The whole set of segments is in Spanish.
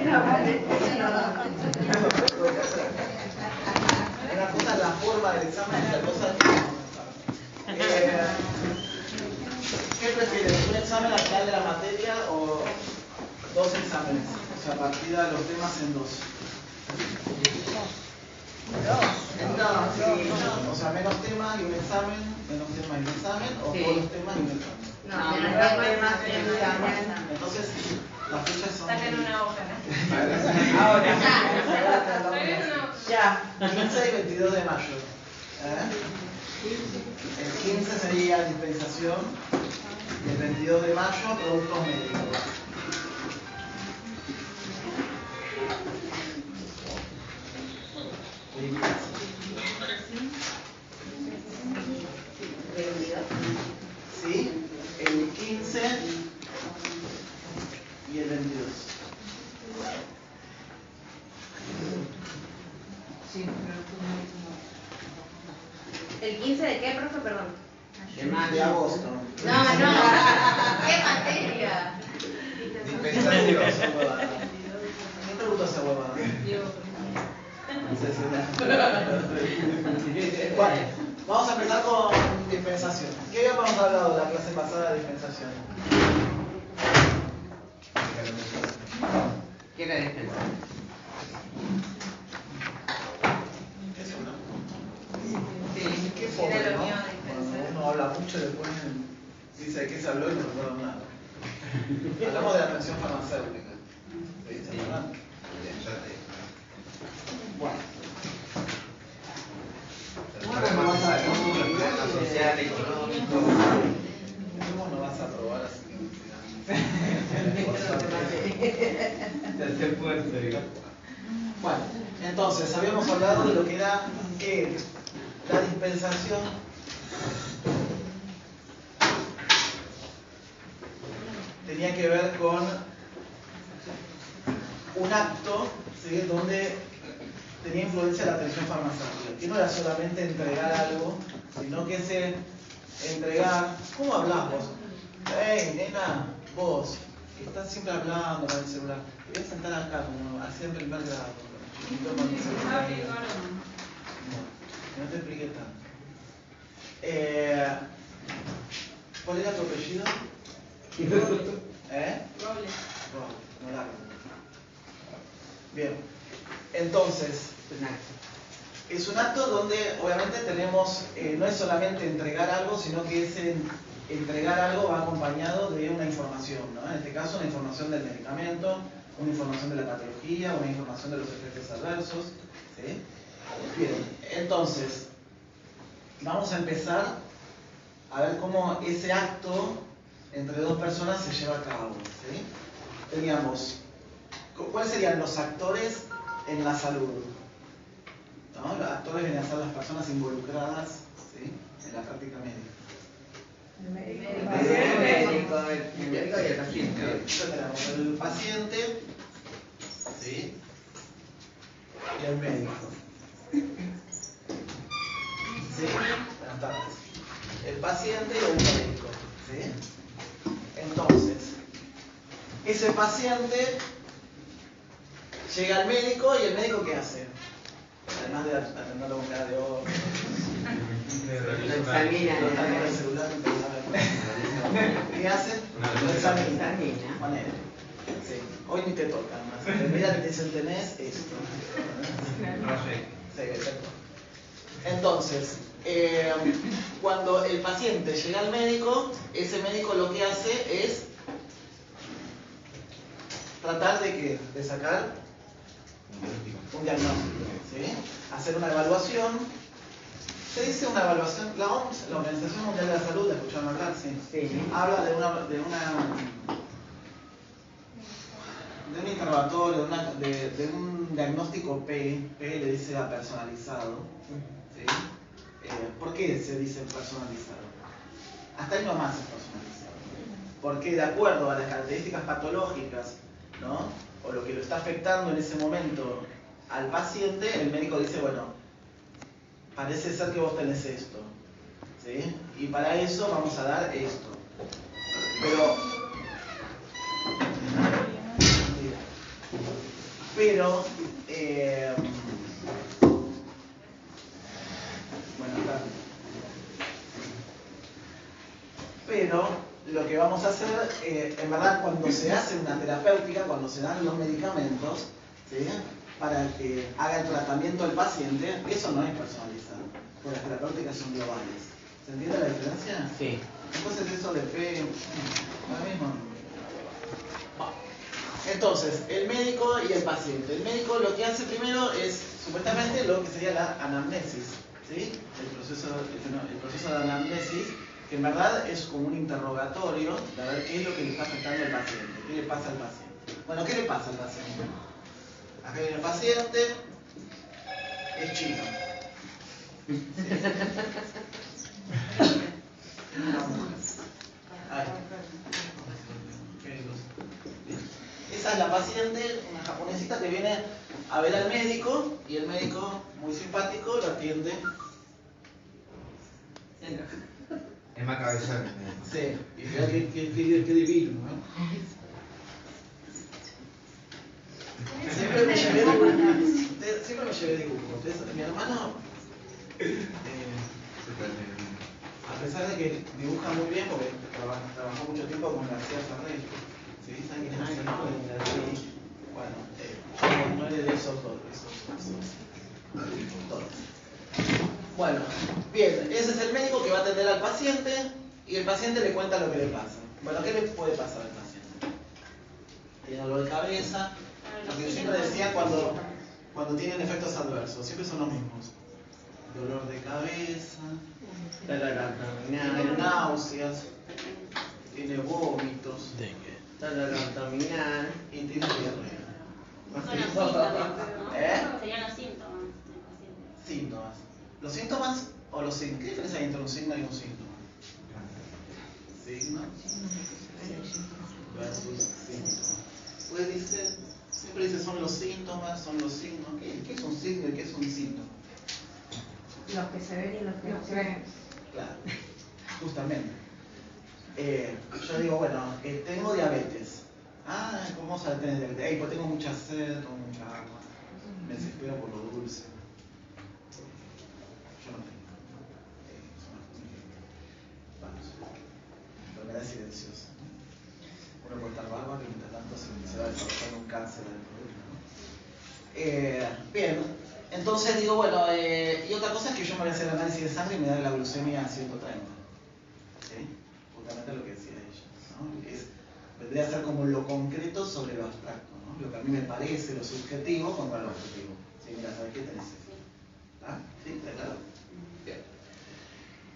Una cosa es la forma del examen y otra cosa es ¿qué prefieres? ¿Un examen al final de la materia o dos exámenes? O sea, partida de los temas en dos. O sea, menos temas y un examen, menos temas y un examen, o todos los temas y un examen. No, menos temas y un examen. Entonces, las fechas son... Saquen una hoja, ¿no? Ahora. Ya. 15 y 22 de mayo. El 15 sería dispensación. Y el 22 de mayo, productos médicos. ¿Sí? El 15 y el 22. ¿El 15 de qué, profe? Perdón. De agosto. No. ¿Qué materia? Dispensación. ¿Quién te gustó esa huevada? Bueno, vamos a empezar con dispensación. ¿Qué habíamos hablado la clase pasada de dispensación? ¿Qué era dispensación? ¿Qué es una? Sí. ¿Qué forma, Era lo no? mío de dispensar. Cuando uno habla mucho, después dice de qué se habló y no recuerda nada. Hablamos de la atención farmacéutica. ¿Sí? ¿Se acuerdan? Bueno. ¿Cómo social, económico? ¿Cómo no vas a probar así que Bueno, entonces habíamos hablado de lo que era que la dispensación tenía que ver con un acto, ¿sí?, donde tenía influencia la atención farmacéutica, que no era solamente entregar algo, sino que ese entregar... ¿Cómo hablás vos? Hey, nena, vos, que estás siempre hablando con el celular, te voy a sentar acá, como hacía en primer grado, chiquito, cuando se no te expliqué tanto. ¿Cuál era tu apellido? Robles. No largo. Bien, entonces, es un acto donde obviamente tenemos, no es solamente entregar algo, sino que ese entregar algo va acompañado de una información, ¿no? En este caso, una información del medicamento, una información de la patología, una información de los efectos adversos, ¿sí? Bien, entonces, vamos a empezar a ver cómo ese acto entre dos personas se lleva a cabo, ¿sí? Teníamos, ¿cuáles serían los actores en la salud? ¿No? Los actores vienen a ser las personas involucradas, ¿sí?, en la práctica médica. El médico y el paciente. Entonces tenemos el paciente, ¿sí?, y el médico. ¿Sí? Buenas tardes. El paciente y el médico, ¿sí? Entonces, ese paciente llega al médico y el médico ¿qué hace? Además de atenderlo con cara de ojo, Lo examina. no está con el celular, ¿qué hace? Lo examina. Ponele. Sí. Hoy ni te tocan más. Te miran y te dicen, tenés esto. Sí, exacto. Entonces, cuando el paciente llega al médico, ese médico lo que hace es tratar de ¿qué? De sacar un diagnóstico, ¿sí? Hacer una evaluación. Se dice una evaluación, la OMS, la Organización Mundial de la Salud, ¿la escucharon hablar? Sí. Habla de un interrogatorio, de un diagnóstico P le dice a personalizado, ¿sí? ¿Por qué se dice personalizado? Hasta ahí nomás es personalizado. Porque de acuerdo a las características patológicas, ¿no?, o lo que lo está afectando en ese momento al paciente, el médico dice, bueno, parece ser que vos tenés esto, ¿sí? Y para eso vamos a dar esto. Pero... Pero, bueno, acá. Pero lo que vamos a hacer, en verdad, cuando se hace una terapéutica, cuando se dan los medicamentos, ¿sí?, para que haga el tratamiento al paciente, eso no es personalizado, porque las terapéuticas son globales. ¿Se entiende la diferencia? Sí. Entonces eso le pega lo mismo. Entonces, el médico y el paciente. El médico lo que hace primero es, supuestamente, lo que sería la anamnesis, ¿sí? El proceso de anamnesis, que en verdad es como un interrogatorio de ver qué es lo que le está afectando al paciente, qué le pasa al paciente. Bueno, ¿qué le pasa al paciente? Acá viene el paciente, es chino. Esa es la paciente, una japonesita que viene a ver al médico, y el médico, muy simpático, lo atiende. Es más cabezón. Sí, y mira qué divino, ¿no? Siempre me llevé dibujos. Mi hermano, a pesar de que dibuja muy bien, porque trabajó mucho tiempo con García Ferrer, ¿sí? ¿Saben quién es García? Bueno, no eres de esos dos. Bueno, bien, ese es el médico que va a atender al paciente y el paciente le cuenta lo que le pasa. Bueno, ¿qué le puede pasar al paciente? Tiene dolor de cabeza, lo que yo siempre decía cuando tienen efectos adversos, siempre son los mismos. Dolor de cabeza, tiene náuseas, tiene vómitos, Dolor abdominal y tiene diarrea. Son los síntomas. Serían los síntomas del paciente. Síntomas. ¿Los síntomas o los signos? ¿Qué diferencia hay entre un signo y un síntoma? Signo versus síntoma. Pues siempre dice son los síntomas, son los signos. ¿Qué es un signo y qué es un síntoma? Los que se ven y los que no se ven. Claro, justamente. Yo digo, bueno, tengo diabetes. ¿Cómo vas a tener diabetes? Pues tengo mucha sed, tomo mucha agua. Me desespero por lo dulce. Yo no tengo. Enfermedad silenciosa. Uno puede estar bárbaro y mientras tanto se va desarrollando un cáncer dentro de uno, ¿no? Bien, entonces digo, bueno, y otra cosa es que yo me voy a hacer el análisis de sangre y me da la glucemia a 130. ¿Sí? Justamente lo que decía ella, ¿no? Vendría a ser como lo concreto sobre lo abstracto, ¿no? Lo que a mí me parece, lo subjetivo contra lo objetivo. Sí, mira, ¿sabes qué tenés? ¿Sí? ¿Está claro? Bien.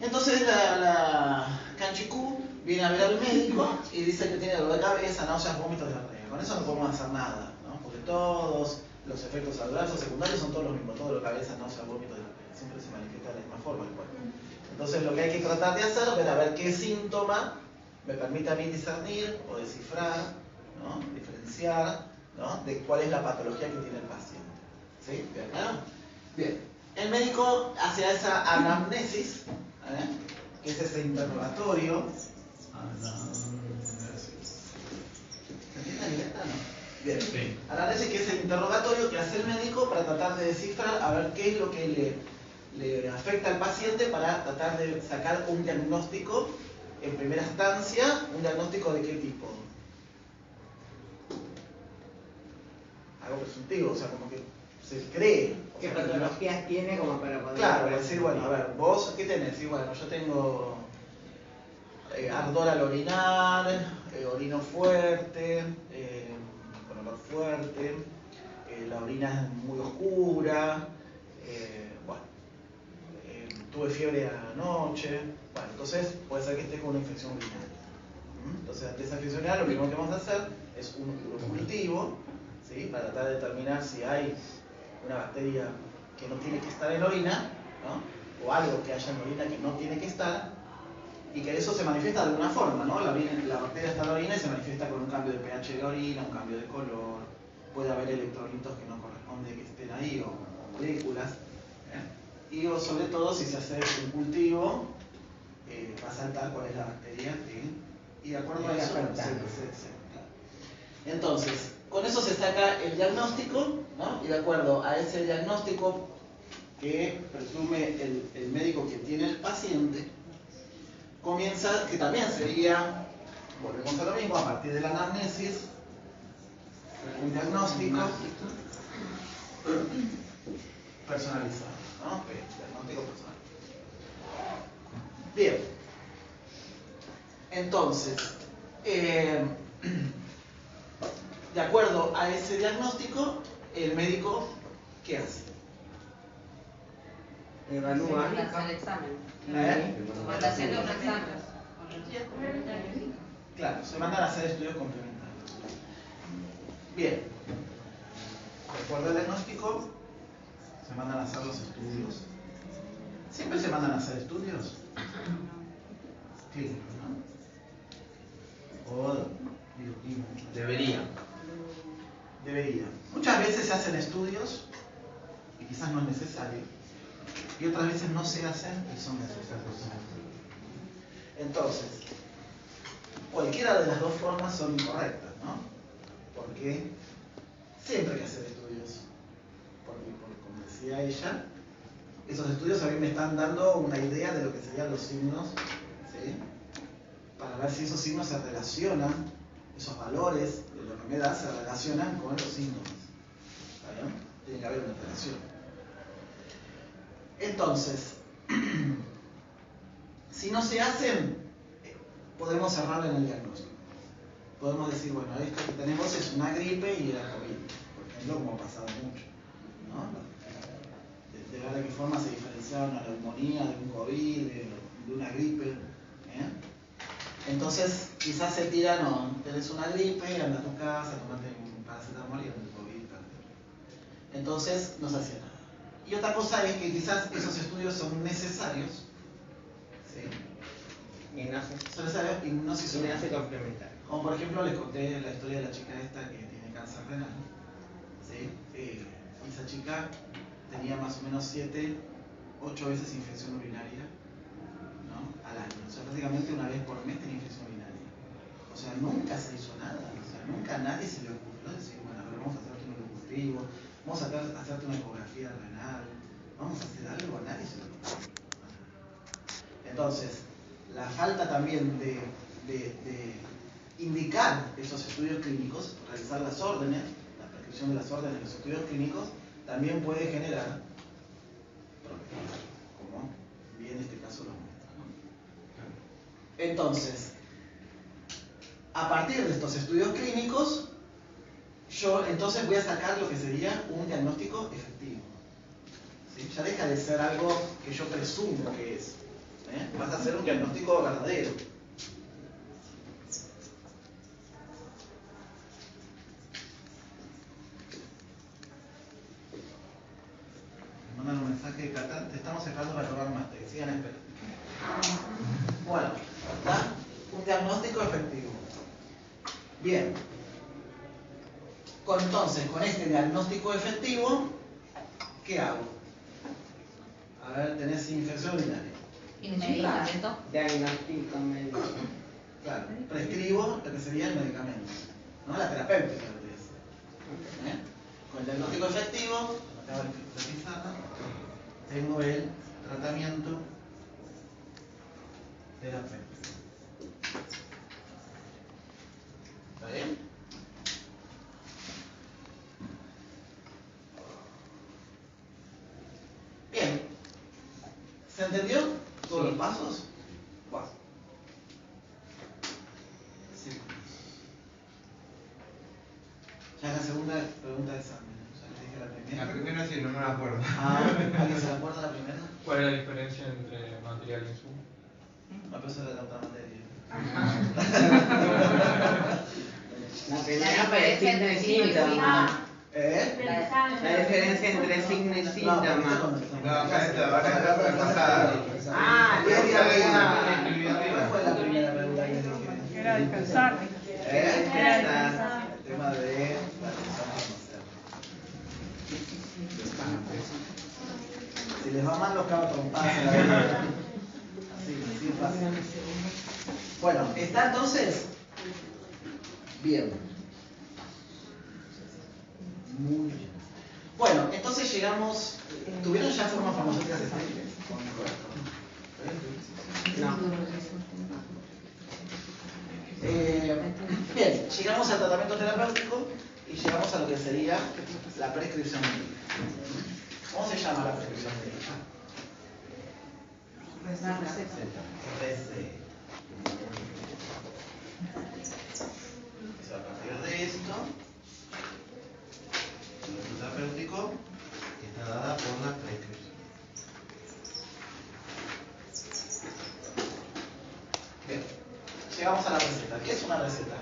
Entonces la Kanchiku viene a ver al médico y dice que tiene dolor de cabeza, náuseas, vómitos, diarrea. Con eso no podemos hacer nada, ¿no? Porque todos los efectos adversos secundarios son todos los mismos, todo lo de cabeza, náuseas, vómitos, diarrea. Siempre se manifiesta de la misma forma el cuerpo. Entonces lo que hay que tratar de hacer es ver qué síntoma me permite a mí discernir o descifrar, ¿no? Diferenciar, ¿no? De cuál es la patología que tiene el paciente. ¿Sí? ¿Bien claro? Bien. El médico hace esa anamnesis, que es ese interrogatorio. ¿Entiendes la letra? No. Bien. Sí. Anamnesis, que es el interrogatorio que hace el médico para tratar de descifrar a ver qué es lo que le afecta al paciente, para tratar de sacar un diagnóstico en primera instancia. ¿Un diagnóstico de qué tipo? Algo presuntivo, o sea, como que se cree. ¿Qué patologías tiene como para poder...? Claro, decir, bueno, a ver, vos, ¿qué tenés? Y bueno, yo tengo ardor al orinar, orino fuerte, con olor fuerte, la orina es muy oscura, tuve fiebre anoche. Bueno, entonces puede ser que esté con una infección urinaria. Entonces, ante esa infección urinaria, lo primero que vamos a hacer es un cultivo, ¿sí? Para tratar de determinar si hay una bacteria que no tiene que estar en la orina, ¿no? O algo que haya en la orina que no tiene que estar, y que eso se manifiesta de alguna forma, ¿no? La bacteria está en la orina y se manifiesta con un cambio de pH de la orina, un cambio de color, puede haber electrolitos que no corresponde que estén ahí, o moléculas, y sobre todo si se hace un cultivo, va a saltar cuál es la bacteria, y de acuerdo a eso claro. Entonces, con eso se saca el diagnóstico, ¿no? Y de acuerdo a ese diagnóstico que presume el médico que tiene el paciente, comienza, que también sería, volvemos a lo mismo, a partir de la anamnesis, un diagnóstico personalizado, ¿no? Diagnóstico personal. Bien. Entonces, de acuerdo a ese diagnóstico, el médico, ¿qué hace? Evalúa. Hacer el examen. Cuando haciendo un examen. Claro, se mandan a hacer estudios complementarios. Bien. De acuerdo al diagnóstico, se mandan a hacer los estudios. ¿Siempre se mandan a hacer estudios? Clínicos, ¿no? O Debería. Debería. Muchas veces se hacen estudios y quizás no es necesario. Y otras veces no se hacen y son necesarios. Entonces, cualquiera de las dos formas son incorrectas, ¿no? Porque siempre hay que hacer estudios. Porque, como decía ella, esos estudios a mí me están dando una idea de lo que serían los signos, ¿sí? Para ver si esos signos se relacionan, esos valores de lo que me da se relacionan con los síntomas. ¿Está bien? Tiene que haber una relación. Entonces, si no se hacen, podemos cerrar en el diagnóstico. Podemos decir, bueno, esto que tenemos es una gripe y era COVID, por ejemplo, como ha pasado mucho, ¿no? De ver de qué forma se diferenciaba una neumonía de un COVID, de una gripe. Entonces, quizás se tira, no, tenés una gripe, anda a tu casa, tomate un paracetamol y anda el COVID. Entonces, no se hacía nada. Y otra cosa es que quizás esos estudios son necesarios, ¿sí? Y no se, Son necesarios y no se y no se complementar. Como por ejemplo, les conté la historia de la chica esta que tiene cáncer renal, ¿sí? Esa chica tenía más o menos 7, 8 veces infección urinaria, ¿no? Al año. O sea, prácticamente una vez por mes tenía infección urinaria. O sea, nunca se hizo nada. O sea, nunca a nadie se le ocurrió decir, bueno, a ver, vamos a hacerte un cultivo, vamos a hacerte una ecografía renal, vamos a hacer algo, a nadie se le ocurrió. Entonces, la falta también de indicar esos estudios clínicos, realizar las órdenes, la prescripción de las órdenes de los estudios clínicos, también puede generar problemas, como bien este caso lo muestra, ¿no? Entonces, a partir de estos estudios clínicos, yo entonces voy a sacar lo que sería un diagnóstico efectivo, ¿sí? Ya deja de ser algo que yo presumo que es, vas a hacer un diagnóstico verdadero. Mandan un mensaje de Qatar, te estamos esperando para tomar mate, que sigan esperando. Bueno, ¿está? Un diagnóstico efectivo. Bien. Entonces, con este diagnóstico efectivo, ¿qué hago? A ver, tenés infección urinaria. ¿Y medicamento? Diagnóstico médico. Claro, prescribo lo que sería el medicamento, ¿no? La terapéutica, lo que es. Con el diagnóstico efectivo, no tengo la pizarra, tengo el tratamiento terapéutico. ¿Está bien? Bien. ¿Se entendió todos los pasos? Wow. Sí. Ya es la segunda pregunta de examen. Ya les dije la primera. La primera sí, no me la acuerdo. ¿Alguien se acuerda de la primera? ¿Cuál es la diferencia entre material y insumo? No, pero eso era la otra materia. La primera para el signo y síntoma. La diferencia entre signo y síntoma. No, acá está pasada. Ah, ¿Cuál fue la primera pregunta que dije? Era descansar. Descansar. El tema de la si les va mal los cago trompadas en la vida. Así fácil. Bueno, ¿está entonces? Bien. Muy bien. Bueno, entonces llegamos. ¿Tuvieron ya formas farmacéuticas estériles? No. Bien, llegamos al tratamiento terapéutico y llegamos a lo que sería la prescripción médica. ¿Cómo se llama la prescripción médica? La receta. A partir de esto, el terapéutico está dada por la prescripción. Bien, llegamos a la receta. ¿Qué es una receta?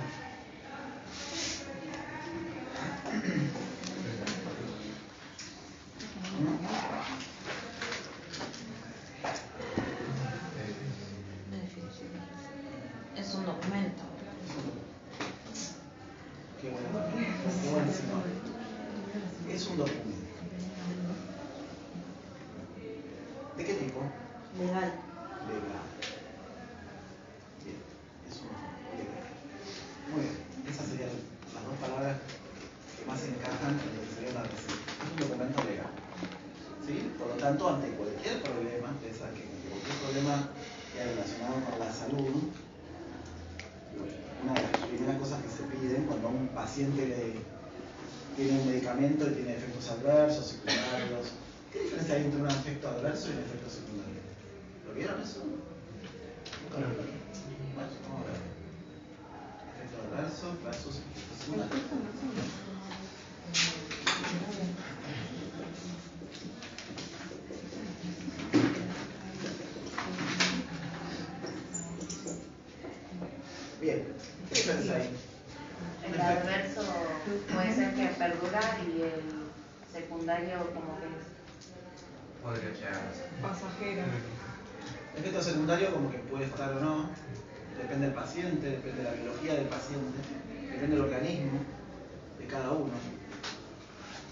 Es un documento. Qué buen señor. Es un documento. ¿De qué tipo? Legal. Legal. Bien, es un documento legal. Muy bien, esas serían las dos palabras que más encajan en lo que sería una receta. Es un documento legal. ¿Sí? Por lo tanto, ante cualquier problema, cualquier problema relacionado con la salud, una de las primeras cosas que se piden cuando un paciente tiene un medicamento y tiene efectos adversos, secundarios. ¿Qué diferencia hay entre un efecto adverso y un efecto secundario? ¿Lo vieron eso? Nunca lo vieron. Bueno, vamos a ver. Efecto adverso versus efecto secundario. Bien, ¿qué diferencia hay? El adverso puede ser que perdura y el secundario como que Podría llegar a ser pasajero. El efecto secundario como que puede estar o no, depende del paciente, depende de la biología del paciente, depende del organismo de cada uno.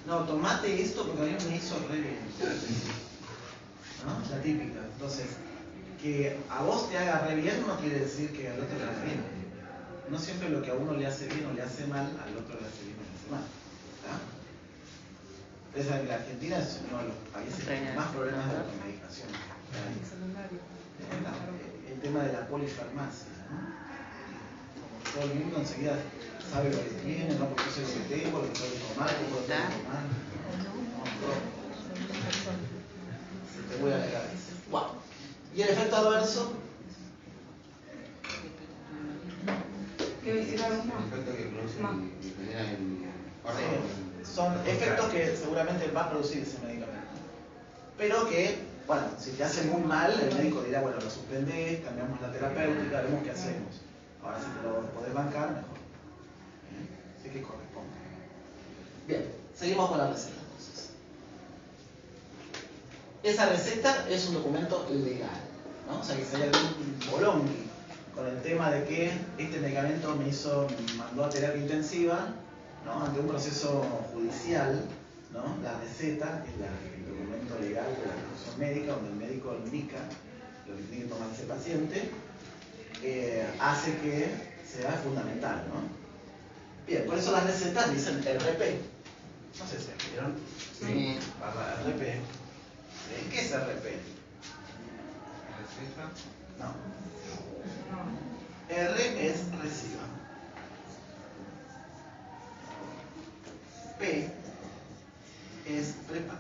No, tomate esto porque a mí me hizo re bien. ¿No? La típica. Entonces, que a vos te haga re bien no quiere decir que al otro le haga bien. No siempre lo que a uno le hace bien o le hace mal, al otro le hace bien o le hace mal. Ustedes saben que la Argentina es uno de los países con más problemas de automedicación. El tema de la polifarmacia, ¿no? Como que todo el mundo enseguida sabe lo que tiene, ¿no? Porque yo sé lo que tengo, lo que tengo que tomar, lo que tengo que tomar. Se te voy a la cabeza. Wow. ¿Y el efecto adverso? ¿Qué decir algo más? efecto que produce y genera en Sí, son efectos que seguramente va a producir ese medicamento. Pero que, bueno, si te hace muy mal, el médico dirá, bueno, lo suspendés, cambiamos la terapéutica, vemos qué hacemos. Ahora si te lo podés bancar, mejor. Así que corresponde. Bien, seguimos con la receta entonces. Esa receta es un documento legal, ¿no? O sea que si hay algún bolonqui con el tema de que este medicamento me mandó a terapia intensiva, ¿no? Ante un proceso judicial, ¿no? La receta es el documento legal de la prescripción médica donde el médico indica lo que tiene que tomar ese paciente, hace que sea fundamental, ¿no? Bien, por eso las recetas dicen RP. No sé si vieron. Sí. Barra RP. ¿Qué es RP? receta. No. R es reciba. P es prepare.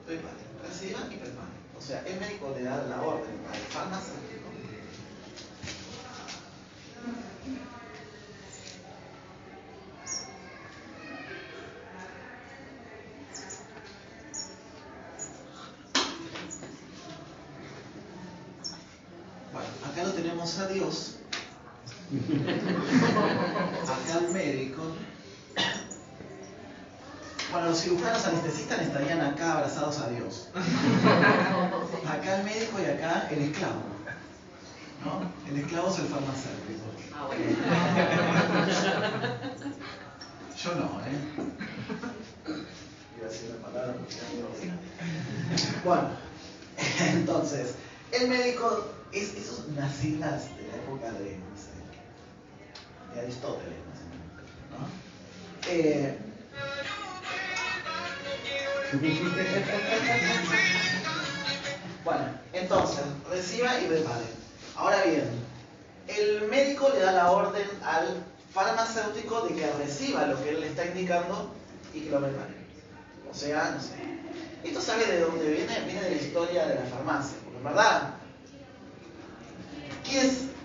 Prepare. Reciba y prepare. O sea, el médico le da la orden al farmacéutico. Bueno, acá lo tenemos a Dios. Acá al médico. Bueno, los cirujanos anestesistas estarían acá abrazados a Dios. Acá el médico y acá el esclavo. ¿No? El esclavo es el farmacéutico. Ah, bueno. Yo no, Iba a decir la palabra porque ya no lo sé. Bueno, entonces, el médico, esas son unas siglas de la época de Aristóteles, más o menos, ¿no? Bueno, entonces, reciba y prepare. Ahora bien, el médico le da la orden al farmacéutico de que reciba lo que él le está indicando y que lo prepare. O sea, no sé. ¿Esto sabe de dónde viene? Viene de la historia de la farmacia. Porque en verdad,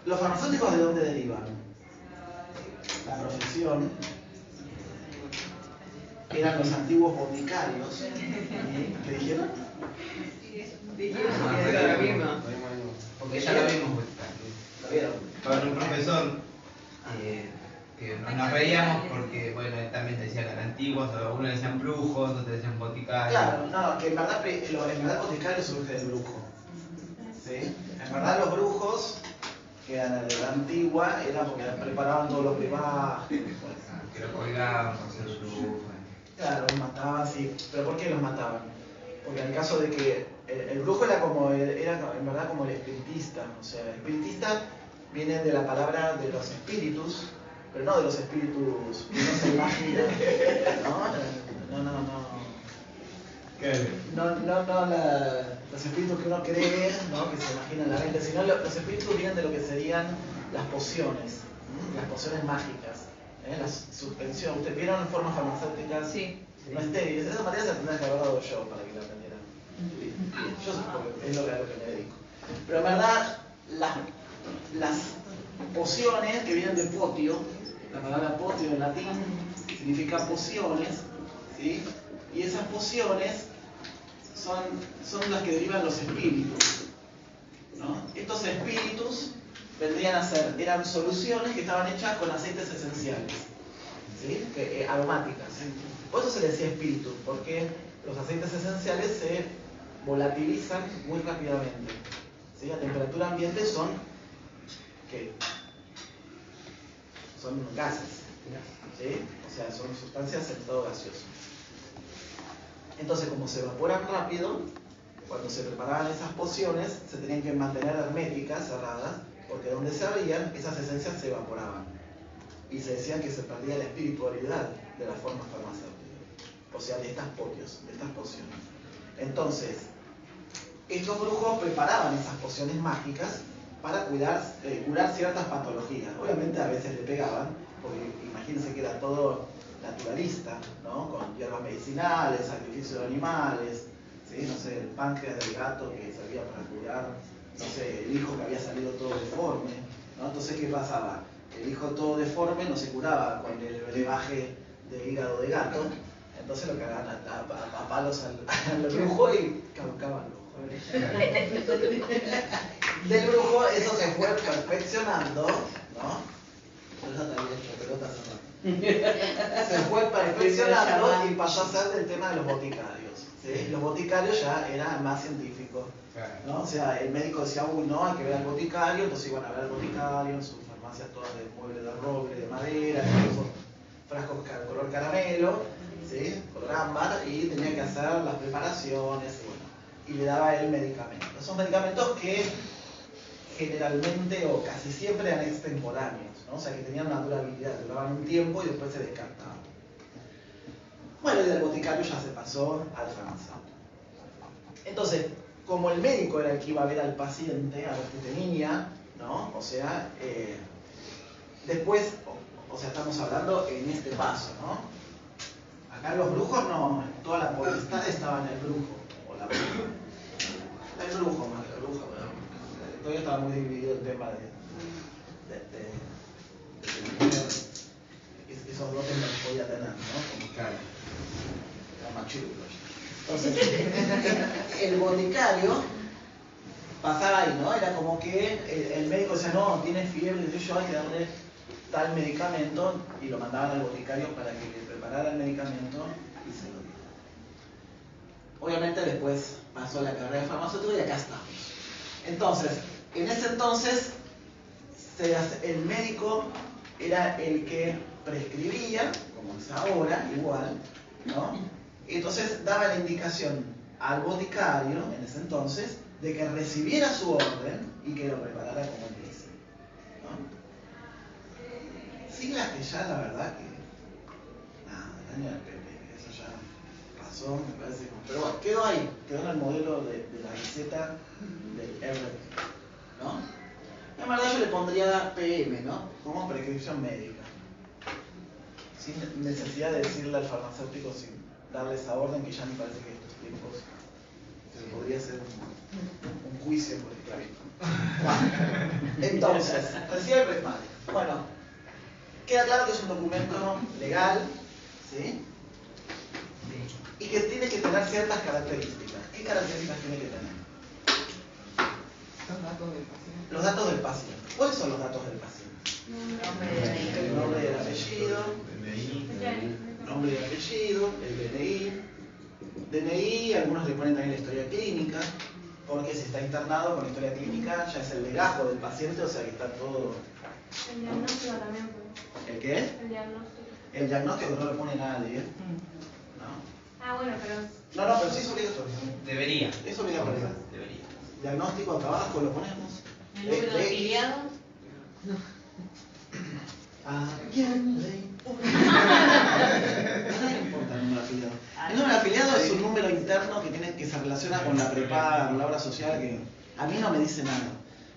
¿los farmacéuticos de dónde derivan? La profesión. Eran los antiguos boticarios. ¿Qué dijeron? Porque ya lo vimos. ¿Lo vieron? Con un profesor que nos reíamos porque, bueno, él también decía que eran antiguos, algunos le decían brujos, otros decían boticarios. Claro, no, que en verdad el boticario surge del brujo. ¿Sí? En verdad los brujos, que eran de la antigua, eran porque preparaban todos los brebajes. Que lo colgaban por ser su brujo. Claro, los mataban, sí. ¿Pero por qué los mataban? Porque en el caso de que el brujo era en verdad como el espiritista. O sea, el espiritista viene de la palabra de los espíritus, pero no de los espíritus que uno se imagina. Los espíritus que uno cree, ¿no? Que se imagina en la mente, sino los espíritus vienen de lo que serían las pociones mágicas. Las suspensiones. ¿Ustedes vieron formas farmacéuticas? Sí. No estériles. Esa materia se tendría que haber dado yo para que la aprendieran. Yo es lo que me dedico. Pero en verdad, las pociones que vienen de potio, la palabra potio en latín significa pociones, ¿sí? Y esas pociones son las que derivan los espíritus, ¿no? Estos espíritus eran soluciones que estaban hechas con aceites esenciales, ¿sí? Aromáticas. Por eso se le decía espíritu, porque los aceites esenciales se volatilizan muy rápidamente, ¿sí? A temperatura ambiente son gases, ¿sí? O sea, son sustancias en estado gaseoso. Entonces, como se evaporan rápido, cuando se preparaban esas pociones, se tenían que mantener herméticas, cerradas, porque donde se abrían, esas esencias se evaporaban. Y se decía que se perdía la espiritualidad de la forma farmacéutica, o sea, de estas pociones. Entonces, estos brujos preparaban esas pociones mágicas para curar ciertas patologías. Obviamente a veces le pegaban, porque imagínense que era todo naturalista, ¿no? Con hierbas medicinales, sacrificio de animales, ¿sí? No sé, el páncreas del gato que servía para curar, no sé, el hijo que había salido todo deforme, ¿no? Entonces, ¿qué pasaba? El hijo todo deforme no se curaba con el brebaje de hígado de gato, entonces lo cagaban a palos al brujo y caducaban al brujo. Del brujo eso se fue perfeccionando, ¿no? Se fue perfeccionando y pasó a ser del tema de los boticarios, ¿sí? Los boticarios ya eran más científicos, ¿no? O sea, el médico decía, uy, no, hay que ver al boticario, entonces iban a ver al boticario en sus farmacias todas de muebles de roble, de madera, incluso frascos color caramelo, ¿sí? Color ámbar, y tenía que hacer las preparaciones, y le daba el medicamento. Son medicamentos que generalmente o casi siempre eran extemporáneos, ¿no? O sea, que tenían una durabilidad, duraban un tiempo y después se descartaban. Bueno, y del boticario ya se pasó al farmacéutico. Entonces, como el médico era el que iba a ver al paciente, a ver qué tenía, ¿no? O sea, después, o sea, estamos hablando en este paso, ¿no? Acá los brujos no, toda la potestad estaba en el brujo, o la bruja. El brujo más que el brujo, ¿verdad? Todavía estaba muy dividido el tema de esos dotes no los podía tener, ¿no? Como claro, era machirulo. Entonces, el boticario pasaba ahí, ¿no? Era como que el médico decía, no, tiene fiebre, hay que darle tal medicamento, y lo mandaban al boticario para que le preparara el medicamento y se lo diera. Obviamente después pasó la carrera de farmacéutico y acá estamos. Entonces, en ese entonces, el médico era el que prescribía, como es ahora, igual, ¿no? Entonces daba la indicación al boticario, en ese entonces, de que recibiera su orden y que lo preparara como él dice, ¿no? Siglas que ya, la verdad, que tenía el PP, eso ya pasó, me parece. Pero bueno, quedó ahí, quedó en el modelo de la receta del Everett, ¿no? En verdad yo le pondría PM, ¿no? Como prescripción médica. Sin necesidad de decirle al farmacéutico, sin darle esa orden, que ya me parece que estos tiempos se podría hacer un juicio por esclavitud. Entonces, decía el PRESMADE. Bueno, queda claro que es un documento legal, ¿sí? Y que tiene que tener ciertas características. ¿Qué características tiene que tener? Los datos del paciente. ¿Cuáles son los datos del paciente? El nombre y el apellido, nombre y el apellido, el DNI. DNI, algunos le ponen también la historia clínica, porque si está internado con historia clínica ya es el legajo del paciente, o sea que está todo. El diagnóstico también puede. ¿El qué? El diagnóstico. El diagnóstico no lo pone nadie, ¿no? Ah, bueno, pero. No, pero sí es obligatorio. Debería. Es obligatorio. Debería. Diagnóstico acá abajo lo ponemos. ¿El número de afiliados? ¿A quién le importa? A nadie le importa el número de afiliado. El número de afiliado es un número interno que se relaciona con la prepaga, con la obra social, que a mí no me dice nada.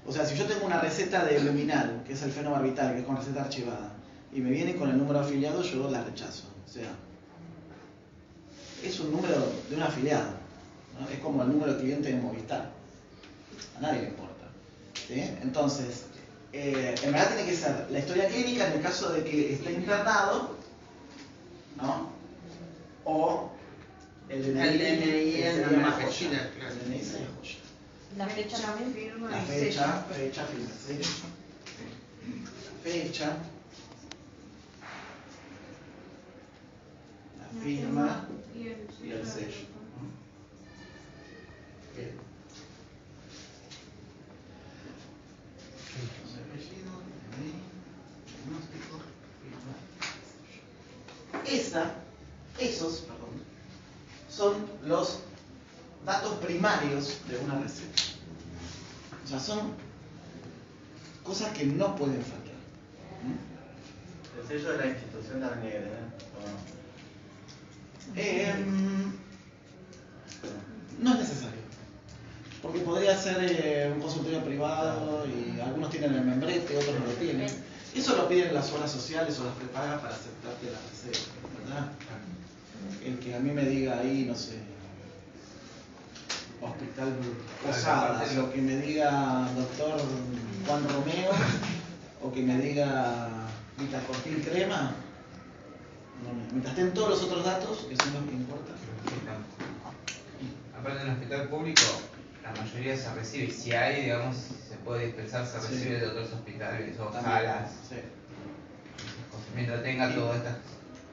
O sea, si yo tengo una receta de luminal, que es el fenobarbital, que es con receta archivada, y me viene con el número de afiliado, yo la rechazo. O sea, es un número de un afiliado, ¿no? Es como el número de cliente de Movistar. A nadie le importa, ¿sí? Entonces, en verdad tiene que ser la historia clínica en el caso de que esté internado, ¿no? O el DNI. El DNI es sería una una fecha. joya. El DNI sería joya. La fecha también. Firma La y fecha, firma, ¿sí? Fecha. La firma y el sello. Bien. Apellido, DNI, diagnóstico, firma. Esos son los datos primarios de una receta. O sea, son cosas que no pueden faltar. El sello de la institución también tiene que tener. No es necesario. Porque podría ser un consultorio privado y algunos tienen el membrete, otros no lo tienen. Eso lo piden las obras sociales o las prepagas para aceptarte la receta, ¿verdad? El que a mí me diga ahí, no sé, Hospital Posadas, o que me diga doctor Juan Romeo, o que me diga Vitacortil Crema, mientras estén todos los otros datos, que son los que importan. Aparte en el hospital público, la mayoría se recibe. Si hay, digamos, se puede dispensar, se recibe de otros hospitales o salas. Sí. Mientras tenga todas estas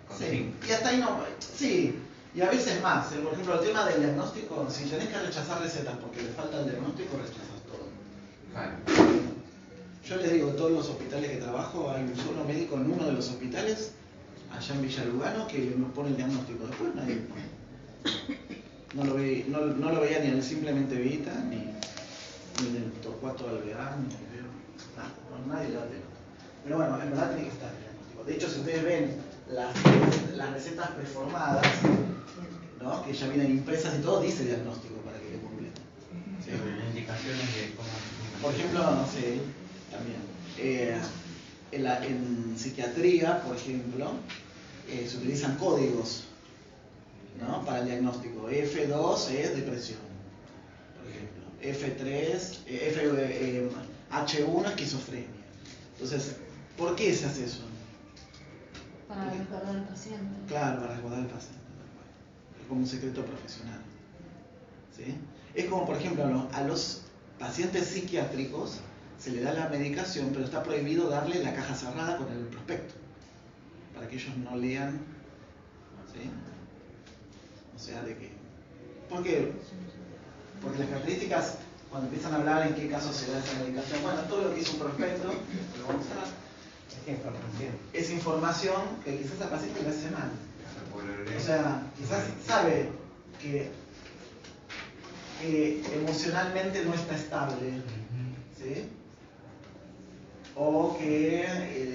cosas. Sí, y hasta ahí no. Sí, y a veces más. Por ejemplo, el tema del diagnóstico, si tenés que rechazar recetas porque le falta el diagnóstico, rechazas todo. Claro. Yo les digo, todos los hospitales que trabajo, hay un solo médico en uno de los hospitales, allá en Villa Lugano, que nos pone el diagnóstico. Después nadie lo pone. No lo veía ni en el Simplemente Vita, ni en el Torcuato Alvear, ni nada. Nadie le da el diagnóstico. Pero bueno, en verdad tiene que estar el diagnóstico. De hecho, si ustedes ven las recetas preformadas, ¿no? Que ya vienen impresas y todo, dice diagnóstico para que le completen. ¿Sí? Indicaciones de cómo. Por ejemplo, no sé, también. En psiquiatría, por ejemplo, se utilizan códigos, ¿no? Para el diagnóstico. F2 es depresión, por ejemplo. F3, H1 esquizofrenia. Entonces, ¿por qué se hace eso? Para recordar al paciente. Claro, para recordar al paciente. Es como un secreto profesional. ¿Sí? Es como, por ejemplo, a los pacientes psiquiátricos se le da la medicación, pero está prohibido darle la caja cerrada con el prospecto, para que ellos no lean. ¿Sí? O sea, de que. ¿Por qué? Porque las características, cuando empiezan a hablar en qué caso se da esa medicación, bueno, todo lo que hizo un prospecto, lo vamos a ver, es información que quizás al paciente le hace mal. O sea, quizás sabe que emocionalmente no está estable, ¿sí? O que,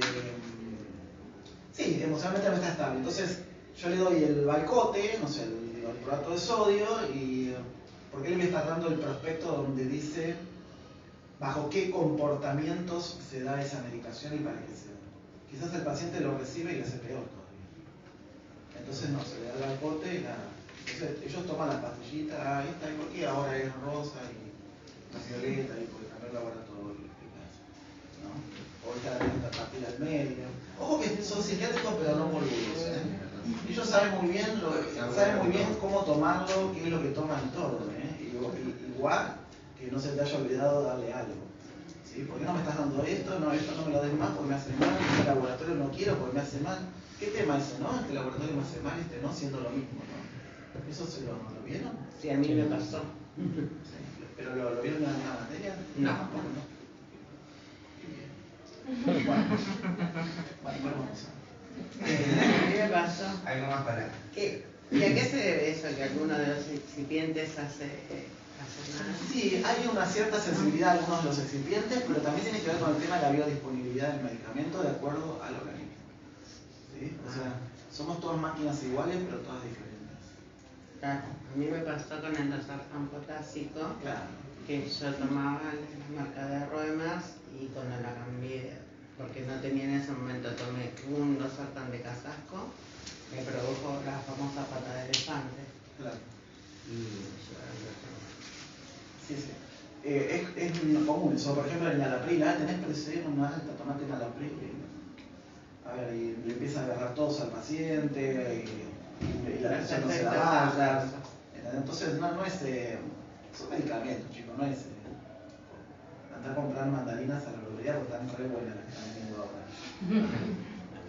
sí, emocionalmente no está estable. Entonces, yo le doy el Valcote, no sé, el valproato de sodio, y porque él me está dando el prospecto donde dice bajo qué comportamientos se da esa medicación y para qué se da. Quizás el paciente lo recibe y le hace peor todavía. Entonces no, se le da el Valcote y nada. Entonces ellos toman las pastillitas, esta y por qué ahora es rosa y la violeta y porque cambió el laboratorio, ¿no? O esta pastilla al medio. Ojo que son psiquiátricos pero no boludos, ¿eh? Ellos saben muy bien cómo tomarlo, qué es lo que toman todo, ¿eh? Igual que no se te haya olvidado darle algo. ¿Sí? ¿Por qué no me estás dando esto? No, esto no me lo des más porque me hace mal, este laboratorio no quiero porque me hace mal. ¿Qué tema eso, no? Este laboratorio me hace mal, no, siendo lo mismo, ¿no? ¿Eso se lo vieron? Sí, a mí me pasó. Sí. ¿Pero lo vieron en alguna materia? No. Tampoco, ¿no? Bueno, vamos a mí me pasó. Algo más para... ¿Y a qué se debe eso? ¿Que alguno de los excipientes hace nada? Sí, hay una cierta sensibilidad a algunos de los excipientes, pero también tiene que ver con el tema de la biodisponibilidad del medicamento de acuerdo al organismo. ¿Sí? O sea, somos todas máquinas iguales, pero todas diferentes. Claro, a mí me pasó con el losartán potásico, claro, que yo tomaba la marca de Ruemas y cuando la cambié, porque no tenía en ese momento, tomé un losartán de Casasco, me produjo la famosa pata de elefante. Claro. Y sí, sí. Es común eso. Por ejemplo, en la Alapril, tenés presión alta, tomate Alapril. A ver, y le empieza a agarrar tos al paciente, y la presión no se la baja. Entonces, no es. Son medicamentos, chicos, no es. Andar a comprar mandarinas a la droguería porque están re buenas las que están vendiendo ahora.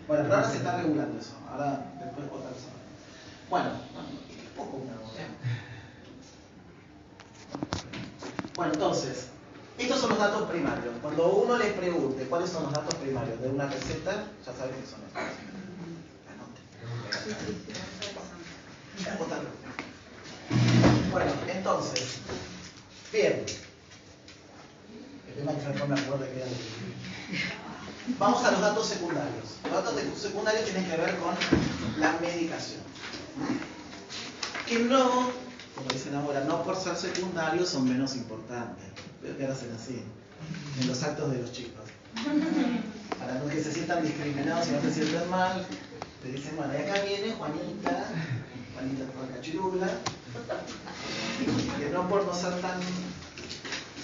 Bueno, pero ahora se está regulando eso. Ahora, después otra cosa. Bueno, es poco una hora. Bueno, entonces, estos son los datos primarios. Cuando uno les pregunte cuáles son los datos primarios de una receta, ya saben que son estos. Anoten. Bueno, entonces, bien. El tema es que no me acuerdo que era lo que... Vamos a los datos secundarios. Los datos secundarios tienen que ver con la medicación. Que no, como dicen ahora, no por ser secundarios son menos importantes. Veo que ahora hacen así, en los actos de los chicos. Para no que se sientan discriminados y no se sientan mal, te dicen, bueno, y acá viene Juanita con cachirula, que no por no ser tan...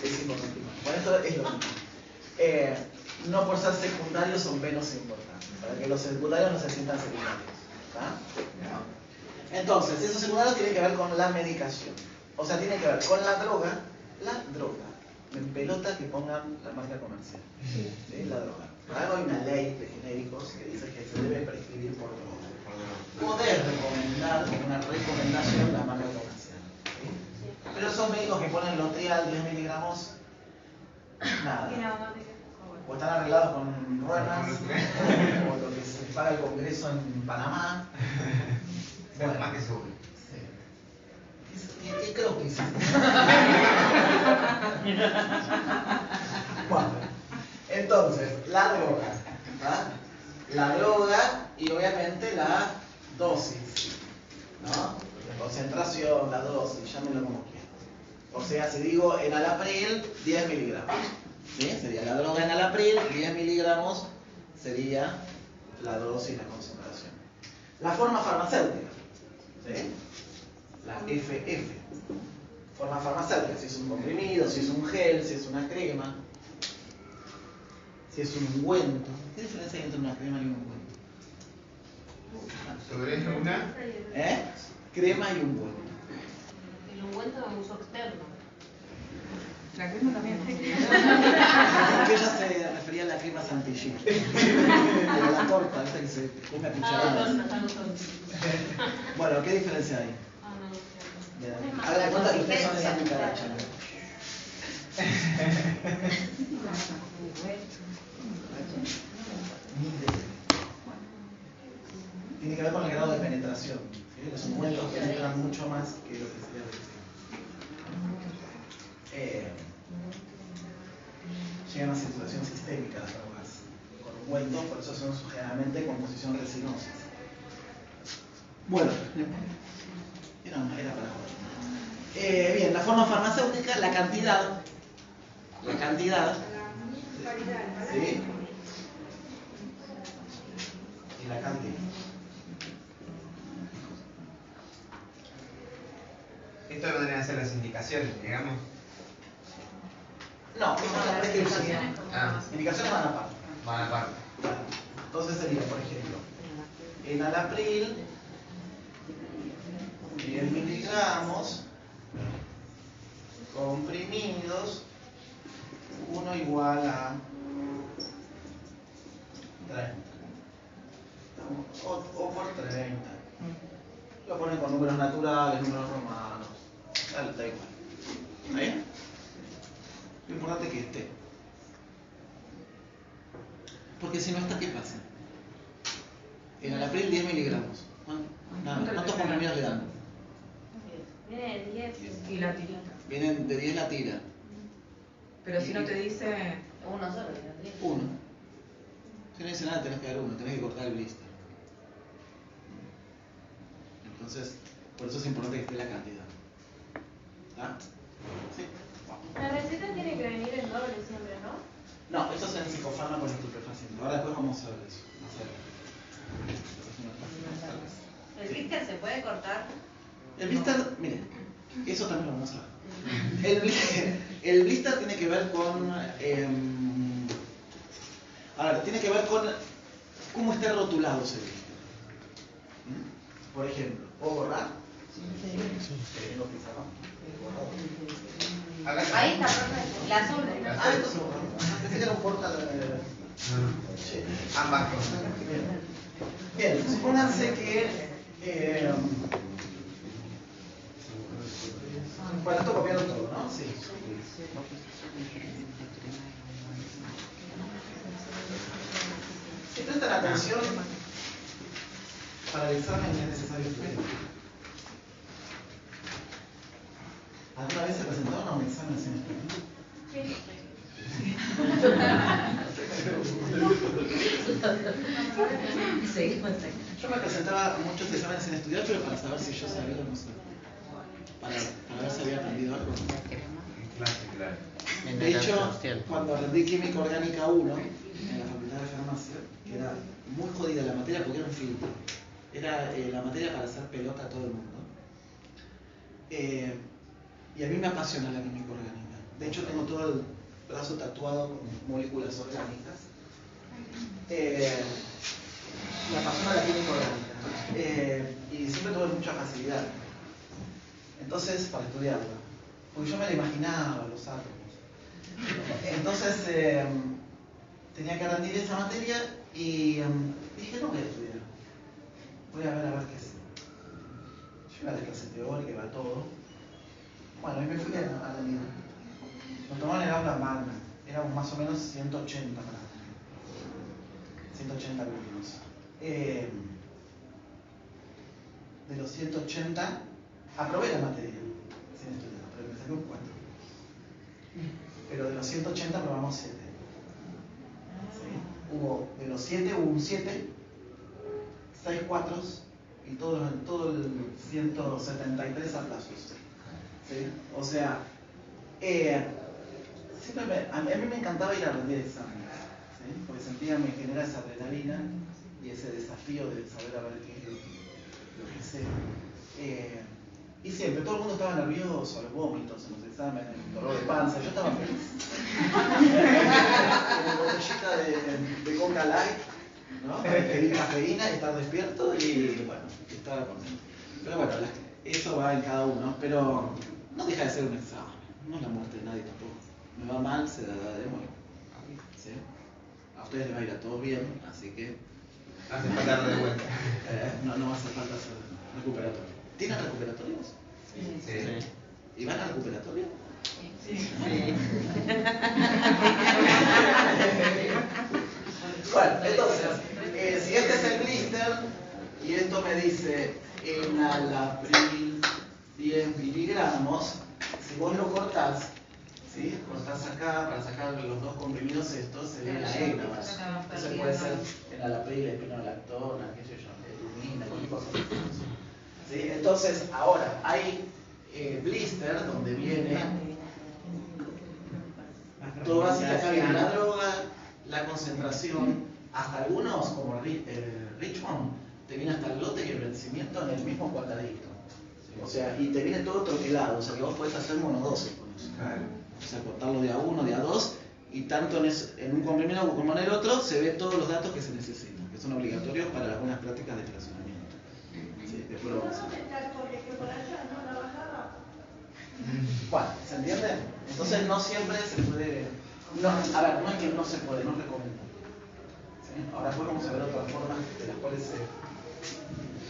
es importante. Bueno, esto es lo mismo. No por ser secundarios son menos importantes, para que los secundarios no se sientan secundarios. Entonces, esos secundarios tienen que ver con la medicación. O sea, tienen que ver con la droga. Me pelota que pongan la marca comercial. ¿Sí? La droga. Por algo hay una ley de genéricos que dice que se debe prescribir por droga. Poder recomendar como una recomendación la marca comercial. ¿Sí? Pero esos médicos que ponen Lotrial 10 miligramos, nada. O están arreglados con ruedas, o lo que se paga el Congreso en Panamá. Bueno, más que seguro. Sí. ¿Qué creo que hiciste? Bueno, entonces, la droga. La droga y obviamente la dosis. ¿No? La concentración, la dosis, llámenlo como quieran. O sea, si digo en Alapril, 10 miligramos. ¿Sí? Sería la droga en Alapril, 10 miligramos sería la dosis y la concentración. La forma farmacéutica, ¿sí? La FF. Forma farmacéutica, si es un comprimido, si es un gel, si es una crema, si es un ungüento. ¿Qué diferencia hay entre una crema y un ungüento? ¿Sobre una? Crema y ungüento. El ungüento es uso externo. La crema también. Porque ella se refería a la crema Santilly. A la torta, esa que se come a cucharadas. Bueno, ¿qué diferencia hay? Hagan de cuenta que ustedes son esa cucaracha. Tiene que ver con el grado de penetración. ¿Sí? Los ungüentos penetran mucho más que lo que sería llegan a circulación sistémica las drogas con ungüentos, por eso son generalmente composición resinosa. Bueno, era para joder. Bien, la forma farmacéutica, la cantidad, ¿sí? Y la cantidad. Esto vendrían a ser las indicaciones, digamos. No, esto es la prescripción. Ah, Indicaciones van aparte. van aparte. Entonces sería, por ejemplo, enalapril, 10 miligramos, comprimidos, 1 igual a 30. O por 30. Lo ponen con números naturales, números romanos. Da igual. ¿Está bien? Lo importante es que esté. Porque si no está, ¿qué pasa? Enalapril 10 miligramos. ¿Cuántos comprimidos le dan? Viene de 10. Y la tirita. Vienen de 10 la tira. Pero si no te dice. Uno solo, ¿no? 1. Si no dice nada, tenés que dar 1, tenés que cortar el blister. Entonces, por eso es importante que esté la cantidad. ¿Ah? Sí. La receta tiene que venir en doble siempre, ¿no? No, esto es en psicofármaco con estupefaciente. Ahora después vamos a ver eso. ¿El blister se puede cortar? El blister, miren, eso también lo vamos a ver. El blister tiene que ver con... tiene que ver con cómo está rotulado ese blister. Por ejemplo, ¿puedo borrar? Tengo pizarrón. Ahí está, perfecto. La azul. Entonces borrar. Pensé que era un portal. Sí. Ambas cosas. Bien, supónganse que... bueno, esto copiaron todo, ¿no? Sí. Si prestan atención, para el examen es necesario estudiar. ¿Alguna vez se presentaron a un examen sin estudiar? Yo me presentaba a muchos exámenes sin estudiar, pero para saber si yo sabía o no sabía. Para ver si había aprendido algo. Claro. De hecho, cuando aprendí Química Orgánica 1 en la Facultad de Farmacia, que era muy jodida la materia porque era un filtro. Era la materia para hacer pelota a todo el mundo. Y a mí me apasiona la química orgánica. De hecho, tengo todo el brazo tatuado con moléculas orgánicas. Me apasiona la química orgánica. Y siempre tuve mucha facilidad. Entonces, para estudiarla. Porque yo me la imaginaba, los átomos. Entonces, tenía que rendir esa materia y dije, no voy a estudiar. Voy a ver qué es. Yo iba a la clase teórica, iba a todo. Bueno, y me fui a rendir. Nos tomaron el aula magna. Éramos más o menos 180 para 180 alumnos. De los 180, aprobé la materia. Sin estudiar, pero me saqué un 4. Pero de los 180 aprobamos 7. ¿Sí? De los 7 hubo un 7, 6 4 y todo el 173 aplausos. ¿Sí? O sea, a mí me encantaba ir a rendir exámenes, ¿sí? Porque sentía, me genera esa adrenalina y ese desafío de saber a ver qué es lo que sé. Y siempre, todo el mundo estaba nervioso, los vómitos en los exámenes, el dolor de panza, yo estaba feliz. Con una botellita de Coca Light, ¿no? Para pedir cafeína y estar despierto y bueno, estaba contento. Pero bueno, eso va en cada uno, pero no deja de ser un examen, no es la muerte de nadie tampoco. Me va mal, se da de nuevo. ¿Sí? A ustedes les va a ir a todos bien, así que... Hace falta darle de vuelta. No hace falta hacer recuperatorio. ¿Tienen recuperatorios? Sí. ¿Y van a recuperatorio? Sí. Bueno, entonces, si este es el blister y esto me dice enalapril 10 miligramos, si vos lo cortás, ¿sí? Cortás acá para sacar los dos comprimidos estos, sería la E nada más. Entonces puede ser enalapril, espinolactona, qué sé yo, edumina, cualquier cosa. Entonces, ahora, hay blister donde viene todo básico, acá viene la droga, la concentración, hasta algunos, como el Richmond, te viene hasta el lote y el vencimiento en el mismo cuadradito. O sea, y te viene todo troquelado, o sea que vos podés hacer monodosis con eso. O sea, cortarlo de a uno, de a dos, y tanto en un comprimido como en el otro se ve todos los datos que se necesitan, que son obligatorios para las buenas prácticas de fraccionamiento. Sí, después lo vamos a ver. Bueno, ¿se entiende? Entonces no siempre se puede... No, a ver, no es que no se puede, no recomiendo. ¿Sí? Ahora después vamos a ver otras formas de las cuales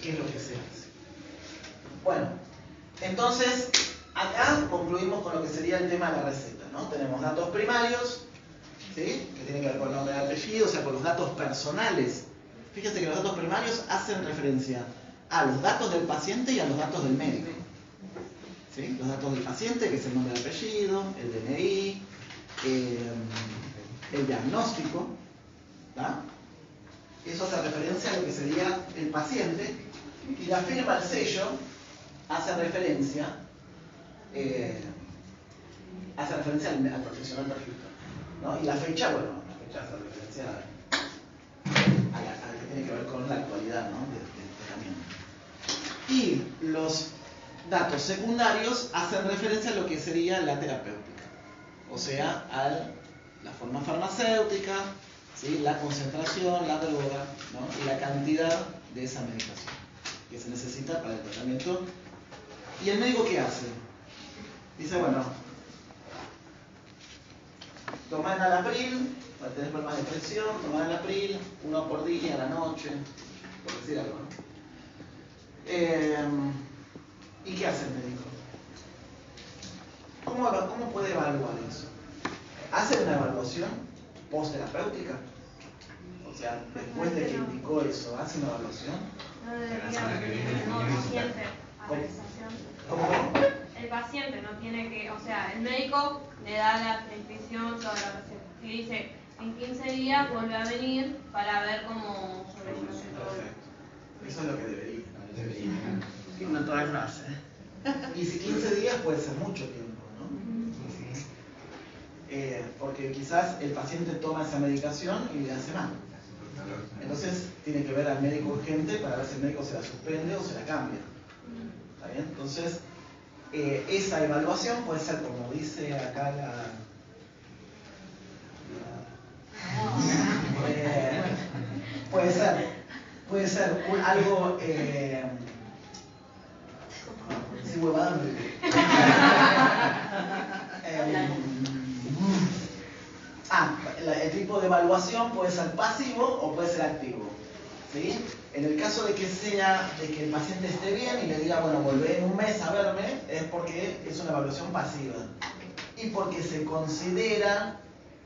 qué es lo que se hace. Bueno, entonces acá concluimos con lo que sería el tema de la receta, ¿no? Tenemos datos primarios, ¿sí? Que tienen que ver con el nombre y apellido, o sea, con los datos personales. Fíjense que los datos primarios hacen referencia a los datos del paciente y a los datos del médico. ¿Sí? Los datos del paciente, que es el nombre y apellido, el DNI, el diagnóstico, ¿tá? Eso hace referencia a lo que sería el paciente, y la firma, el sello, hace referencia al profesional registro, ¿no? Y la fecha, bueno, la fecha hace referencia a la que tiene que ver con la actualidad, ¿no? del tratamiento. Y los datos secundarios hacen referencia a lo que sería la terapéutica, o sea, a la forma farmacéutica, ¿sí? La concentración, la droga, ¿no? Y la cantidad de esa medicación que se necesita para el tratamiento. ¿Y el médico qué hace? Dice, bueno, toma enalapril, para tener problemas de presión, toma enalapril, 1 por día a la noche, por decir algo, ¿no? ¿Y qué hace el médico? ¿Cómo puede evaluar eso? ¿Hace una evaluación post-terapéutica? O sea, después de que indicó eso, ¿hace una evaluación? No debería, no paciente, analización. ¿Cómo? El paciente no tiene que, o sea, el médico le da la prescripción, toda la receta. Y dice, en 15 días vuelve a venir para ver cómo sobrelleva todo. Perfecto. Eso es lo que debería. Y no todas lo hace. Y si 15 días puede ser mucho tiempo, ¿no? Porque quizás el paciente toma esa medicación y le hace mal. Entonces tiene que ver al médico urgente para ver si el médico se la suspende o se la cambia. ¿Está bien? Entonces, esa evaluación puede ser, como dice acá puede ser algo... sí, huevada, no digo. El tipo de evaluación puede ser pasivo o puede ser activo, ¿sí? En el caso de que el paciente esté bien y le diga, bueno, volvé en un mes a verme, es porque es una evaluación pasiva y porque se considera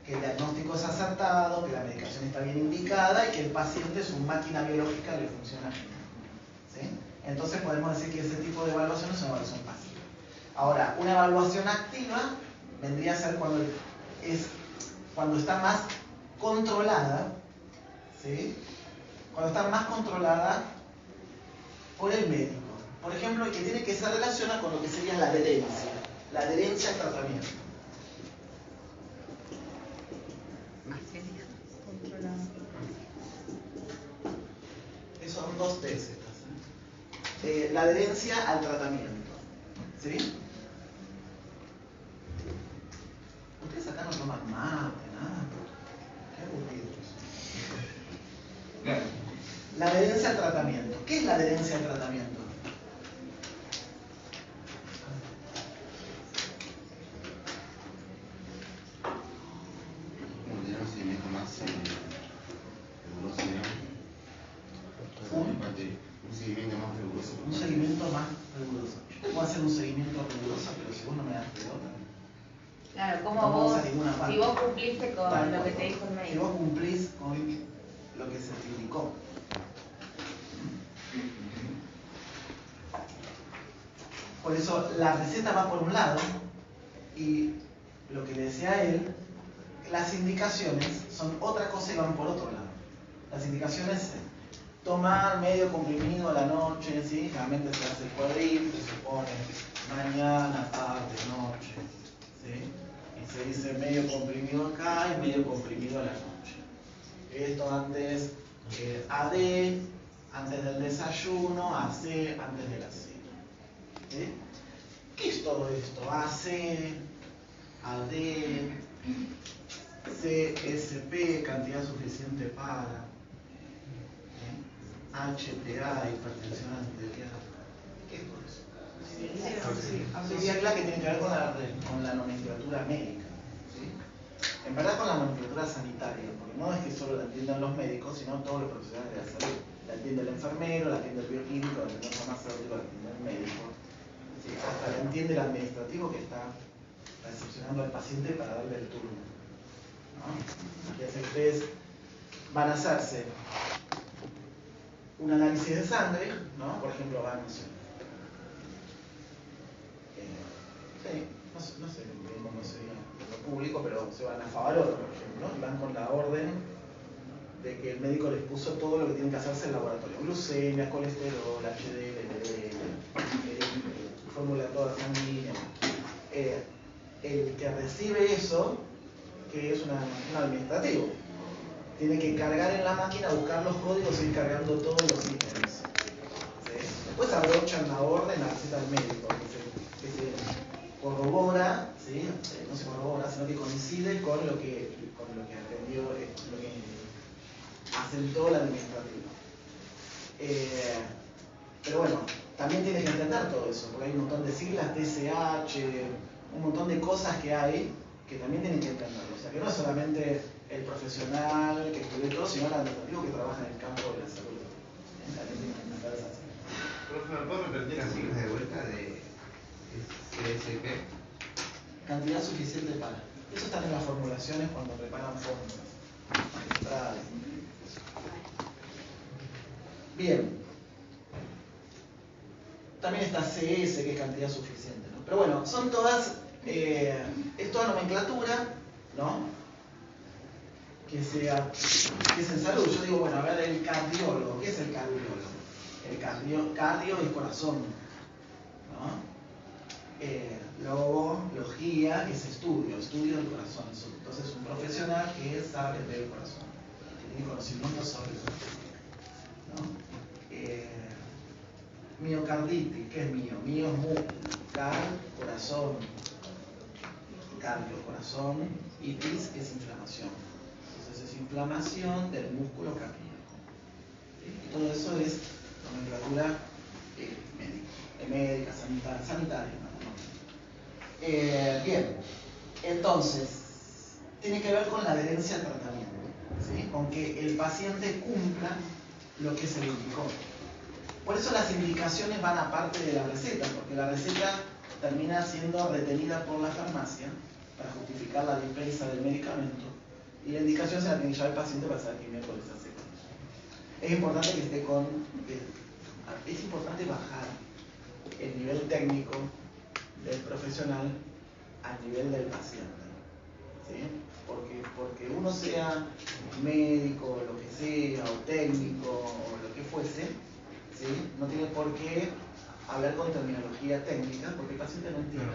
que el diagnóstico es acertado, que la medicación está bien indicada y que el paciente, su máquina biológica, le funciona bien, ¿sí? Entonces podemos decir que ese tipo de evaluación es una evaluación pasiva. Ahora, una evaluación activa vendría a ser cuando está más controlada, ¿sí? Cuando está más controlada por el médico. Por ejemplo, que tiene que se relaciona con lo que sería la adherencia al tratamiento. Esos son 2 T's estas. La adherencia al tratamiento, ¿sí? Ustedes acá no toman mate, nada. Qué aburridos. La adherencia al tratamiento. ¿Qué es la adherencia al tratamiento? Un seguimiento más riguroso, un seguimiento más riguroso. Un seguimiento más riguroso. Yo te puedo hacer un seguimiento riguroso, pero si vos no me das pelota. Claro, como no vos, vamos a ninguna parte. si vos cumpliste con Tal lo que cual. te dijo el Si médico. vos cumplís con lo que se te indicó. Por eso la receta va por un lado y lo que le decía a él, las indicaciones son otra cosa y van por otro lado. Las indicaciones tomar medio comprimido a la noche, ¿sí? Generalmente se hace el cuadrito, se pone mañana, tarde, noche, ¿sí? Y se dice medio comprimido acá y medio comprimido a la noche. Esto antes AD, antes del desayuno, AC, antes de la cena. ¿Sí? ¿Qué es todo esto? AC, AD, CSP, cantidad suficiente para, HPA, hipertensión arterial. ¿Qué es todo eso? Sí, sigla que tiene que ver con la nomenclatura médica. ¿Sí? En verdad con la nomenclatura sanitaria, porque no es que solo la entiendan los médicos, sino todos los profesionales de la salud. La entiende el enfermero, la entiende el bioquímico, la entiende el farmacéutico, la entiende el médico. ¿Sí? Hasta la entiende el administrativo que está recepcionando al paciente para darle el turno. ¿No? Fíjense que ustedes van a hacerse un análisis de sangre, ¿no? Por ejemplo, van, no sé, no sé bien cómo sería en lo público, pero se van a Favaloro, por ejemplo, y van con la orden de que el médico les puso todo lo que tienen que hacerse en el laboratorio: glucemia, colesterol, HDL, LDL, fórmula toda sanguínea. El que recibe eso, que es un administrativo, tiene que cargar en la máquina, buscar los códigos y ir cargando todos los ítems. ¿Sí? Después abrochan la orden, la receta del médico, que se corrobora, ¿sí? No se corrobora, sino que coincide con lo que atendió, lo que asentó el administrativo. Pero bueno, también tienes que entender todo eso, porque hay un montón de siglas, TSH, un montón de cosas que hay que también tienen que entenderlo. O sea, que no es solamente el profesional que estudió todo, sino el administrativo que trabaja en el campo de la salud. También tiene que entender esas siglas. Profe, ¿me puedo repetir las siglas de vuelta de CSP? Cantidad suficiente para. Eso está en las formulaciones cuando preparan fórmulas magistrales. Bien. También está CS, que es cantidad suficiente, ¿no? Pero bueno, son todas, es toda nomenclatura, ¿no? Que es en salud. Yo digo, bueno, a ver, el cardiólogo, ¿qué es el cardiólogo? Cardio y corazón, ¿no? Logía, que es estudio del corazón. Entonces, un profesional que sabe del corazón, que tiene conocimiento sobre el corazón, ¿no? Miocarditis, ¿qué es mío? Mío es músculo, corazón, cardio, corazón, itis es inflamación. Entonces es inflamación del músculo cardíaco. ¿Sí? Y todo eso es nomenclatura médica, sanitaria. ¿No? Bien, entonces, tiene que ver con la adherencia al tratamiento, ¿sí? Con que el paciente cumpla lo que se le indicó. Por eso las indicaciones van aparte de la receta, porque la receta termina siendo retenida por la farmacia para justificar la dispensa del medicamento, y la indicación se la tiene que llevar el paciente para saber qué miércoles hace con eso. Es importante que esté es importante bajar el nivel técnico del profesional al nivel del paciente, ¿sí? Porque uno sea médico, lo que sea, o técnico, o lo que fuese, ¿sí? No tiene por qué hablar con terminología técnica, porque el paciente no entiende.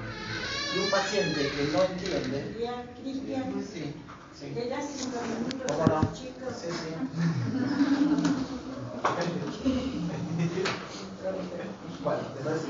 Y un paciente que no entiende... Cristian, sí. le das 5 minutos ¿Cómo a no? los chicos. Sí. Bueno, ¿te parece?